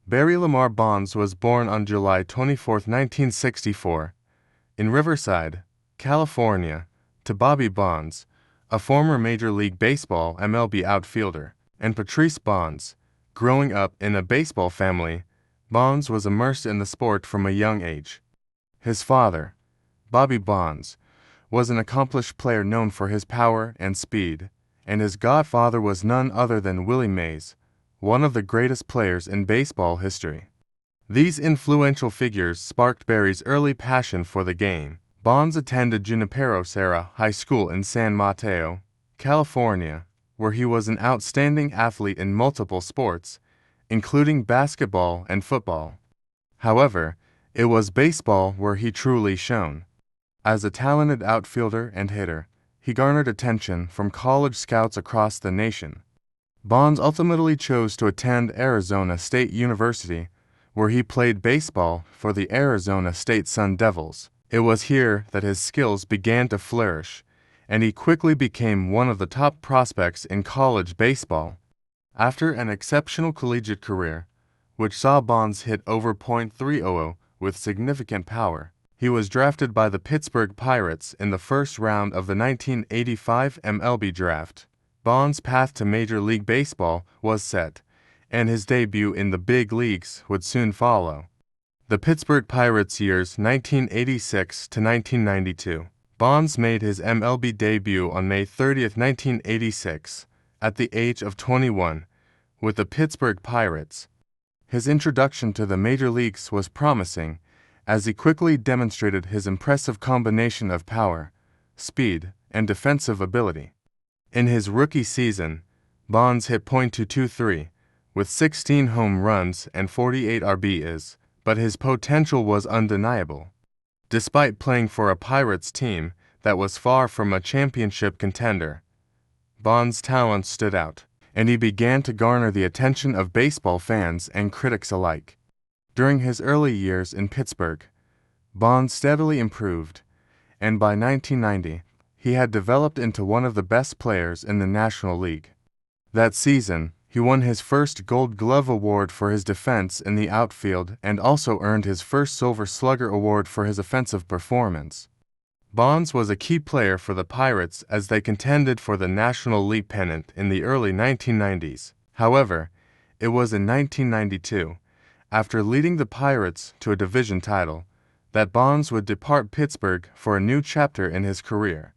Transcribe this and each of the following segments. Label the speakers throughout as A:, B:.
A: Barry Lamar Bonds was born on July 24, 1964, in Riverside, California, to Bobby Bonds, a former Major League Baseball (MLB) outfielder, and Patrice Bonds. Growing up in a baseball family, Bonds was immersed in the sport from a young age. His father, Bobby Bonds, was an accomplished player known for his power and speed, and his godfather was none other than Willie Mays, one of the greatest players in baseball history. These influential figures sparked Barry's early passion for the game. Bonds attended Junipero Serra High School in San Mateo, California, where he was an outstanding athlete in multiple sports, including basketball and football. However, it was baseball where he truly shone. As a talented outfielder and hitter, he garnered attention from college scouts across the nation. Bonds ultimately chose to attend Arizona State University, where he played baseball for the Arizona State Sun Devils. It was here that his skills began to flourish, and he quickly became one of the top prospects in college baseball. After an exceptional collegiate career, which saw Bonds hit over .300 with significant power, he was drafted by the Pittsburgh Pirates in the first round of the 1985 MLB draft. Bonds' path to Major League Baseball was set, and his debut in the big leagues would soon follow. The Pittsburgh Pirates years 1986 to 1992. Bonds made his MLB debut on May 30, 1986, at the age of 21, with the Pittsburgh Pirates. His introduction to the major leagues was promising, as he quickly demonstrated his impressive combination of power, speed, and defensive ability. In his rookie season, Bonds hit .223, with 16 home runs and 48 RBIs, but his potential was undeniable. Despite playing for a Pirates team that was far from a championship contender, Bonds' talent stood out, and he began to garner the attention of baseball fans and critics alike. During his early years in Pittsburgh, Bonds steadily improved, and by 1990, he had developed into one of the best players in the National League. That season, he won his first Gold Glove Award for his defense in the outfield and also earned his first Silver Slugger Award for his offensive performance. Bonds was a key player for the Pirates as they contended for the National League pennant in the early 1990s. However, it was in 1992, after leading the Pirates to a division title, that Bonds would depart Pittsburgh for a new chapter in his career.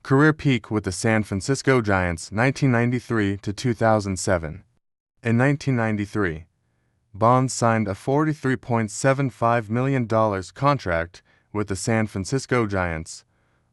A: Career peak with the San Francisco Giants 1993 to 2007. In 1993, Bonds signed a $43.75 million contract with the San Francisco Giants,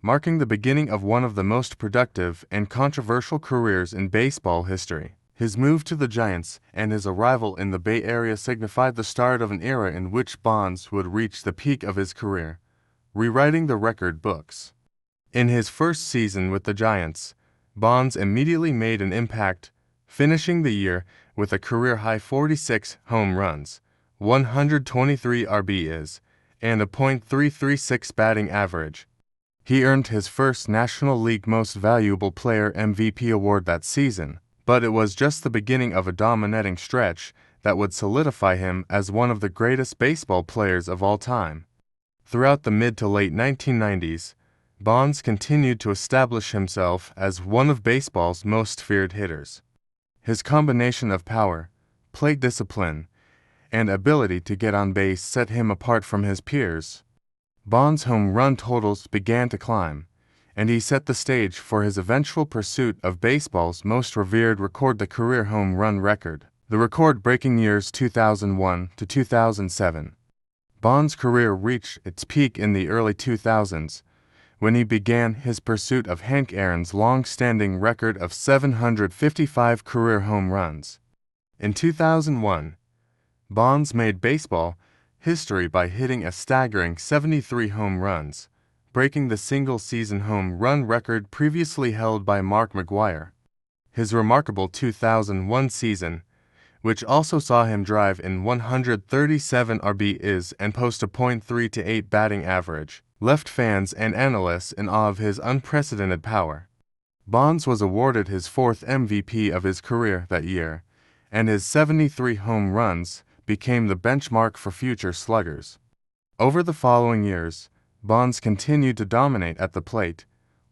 A: marking the beginning of one of the most productive and controversial careers in baseball history. His move to the Giants and his arrival in the Bay Area signified the start of an era in which Bonds would reach the peak of his career, rewriting the record books. In his first season with the Giants, Bonds immediately made an impact, finishing the year with a career-high 46 home runs, 123 RBIs, and a .336 batting average. He earned his first National League Most Valuable Player MVP award that season, but it was just the beginning of a dominating stretch that would solidify him as one of the greatest baseball players of all time. Throughout the mid to late 1990s, Bonds continued to establish himself as one of baseball's most feared hitters. His combination of power, plate discipline, and ability to get on base set him apart from his peers. Bonds' home run totals began to climb, and he set the stage for his eventual pursuit of baseball's most revered record, the career home run record. The record-breaking years 2001 to 2007. Bonds' career reached its peak in the early 2000s, when he began his pursuit of Hank Aaron's long-standing record of 755 career home runs. In 2001, Bonds made baseball history by hitting a staggering 73 home runs, breaking the single-season home run record previously held by Mark McGwire. His remarkable 2001 season, which also saw him drive in 137 RBIs and post a .328 batting average, left fans and analysts in awe of his unprecedented power. Bonds was awarded his fourth MVP of his career that year, and his 73 home runs became the benchmark for future sluggers. Over the following years, Bonds continued to dominate at the plate,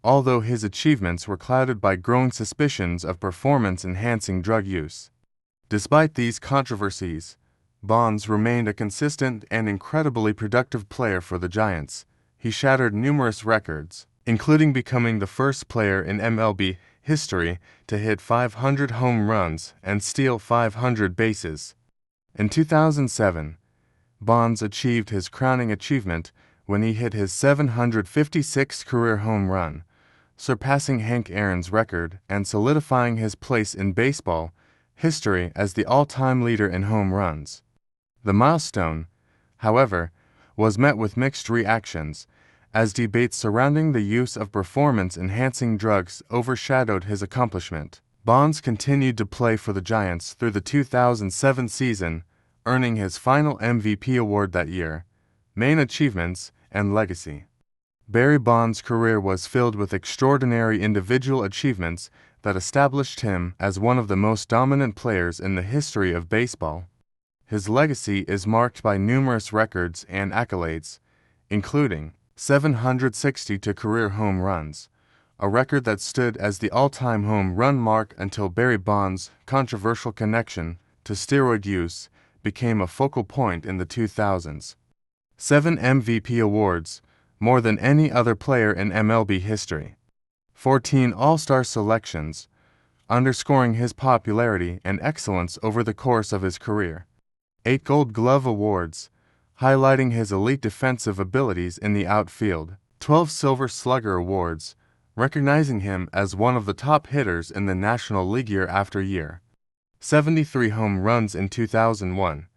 A: although his achievements were clouded by growing suspicions of performance-enhancing drug use. Despite these controversies, Bonds remained a consistent and incredibly productive player for the Giants. He shattered numerous records, including becoming the first player in MLB history to hit 500 home runs and steal 500 bases. In 2007, Bonds achieved his crowning achievement when he hit his 756th career home run, surpassing Hank Aaron's record and solidifying his place in baseball history as the all-time leader in home runs. The milestone, however, was met with mixed reactions, as debates surrounding the use of performance-enhancing drugs overshadowed his accomplishment. Bonds continued to play for the Giants through the 2007 season, earning his final MVP award that year. Main achievements and legacy. Barry Bonds' career was filled with extraordinary individual achievements that established him as one of the most dominant players in the history of baseball. His legacy is marked by numerous records and accolades, including 762 career home runs, a record that stood as the all-time home run mark until Barry Bonds' controversial connection to steroid use became a focal point in the 2000s. 7 MVP awards, more than any other player in MLB history. 14 All-Star selections, underscoring his popularity and excellence over the course of his career. 8 Gold Glove awards, highlighting his elite defensive abilities in the outfield. 12 Silver Slugger awards, recognizing him as one of the top hitters in the National League year after year. 73 home runs in 2001,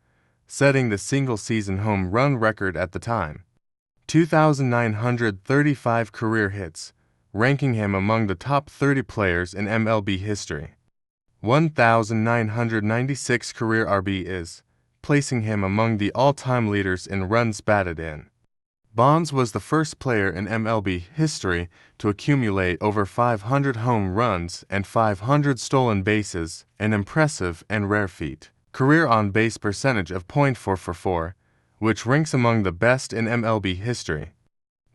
A: setting the single-season home run record at the time. 2,935 career hits, ranking him among the top 30 players in MLB history. 1,996 career RBIs, placing him among the all-time leaders in runs batted in. Bonds was the first player in MLB history to accumulate over 500 home runs and 500 stolen bases, an impressive and rare feat. Career on-base percentage of .444, which ranks among the best in MLB history.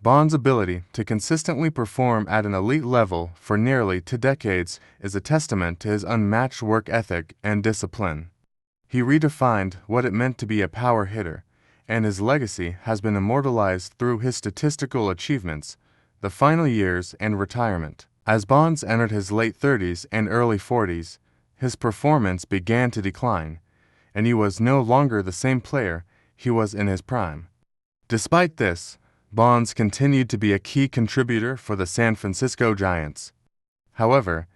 A: Bonds' ability to consistently perform at an elite level for nearly 2 decades is a testament to his unmatched work ethic and discipline. He redefined what it meant to be a power hitter, and his legacy has been immortalized through his statistical achievements, the final years, and retirement. As Bonds entered his late 30s and early 40s, his performance began to decline, and he was no longer the same player he was in his prime. Despite this, Bonds continued to be a key contributor for the San Francisco Giants. However,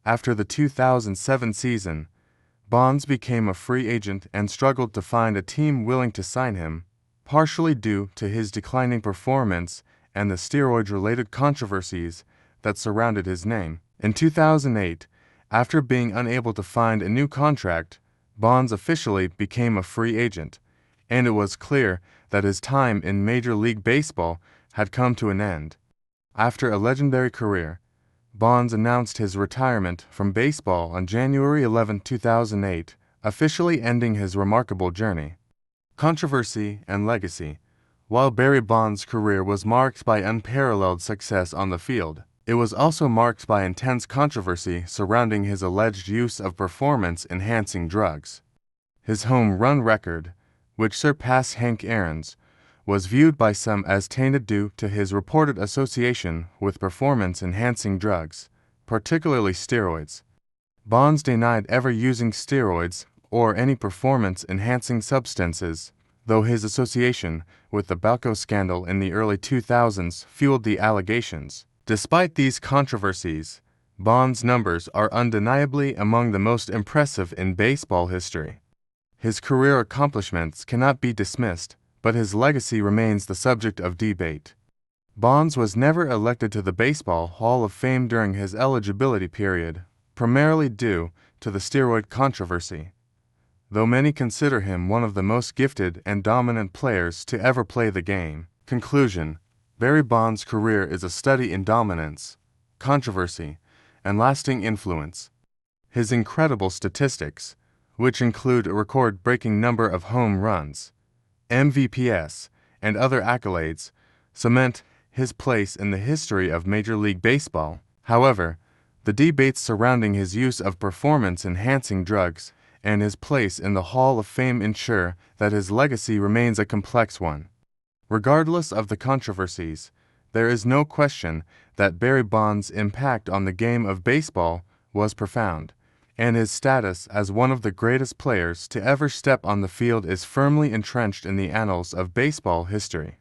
A: after the 2007 season, Bonds became a free agent and struggled to find a team willing to sign him, partially due to his declining performance and the steroid-related controversies that surrounded his name. In 2008, after being unable to find a new contract, Bonds officially became a free agent, and it was clear that his time in Major League Baseball had come to an end. After a legendary career, Bonds announced his retirement from baseball on January 11, 2008, officially ending his remarkable journey. Controversy and legacy. While Barry Bonds' career was marked by unparalleled success on the field, it was also marked by intense controversy surrounding his alleged use of performance-enhancing drugs. His home run record, which surpassed Hank Aaron's, was viewed by some as tainted due to his reported association with performance-enhancing drugs, particularly steroids. Bonds denied ever using steroids or any performance-enhancing substances, though his association with the Balco scandal in the early 2000s fueled the allegations. Despite these controversies, Bonds' numbers are undeniably among the most impressive in baseball history. His career accomplishments cannot be dismissed, but his legacy remains the subject of debate. Bonds was never elected to the Baseball Hall of Fame during his eligibility period, primarily due to the steroid controversy, though many consider him one of the most gifted and dominant players to ever play the game. Conclusion: Barry Bonds' career is a study in dominance, controversy, and lasting influence. His incredible statistics, which include a record-breaking number of home runs, MVPs, and other accolades, cement his place in the history of Major League Baseball. However, the debates surrounding his use of performance-enhancing drugs and his place in the Hall of Fame ensure that his legacy remains a complex one. Regardless of the controversies, there is no question that Barry Bonds' impact on the game of baseball was profound, and his status as one of the greatest players to ever step on the field is firmly entrenched in the annals of baseball history.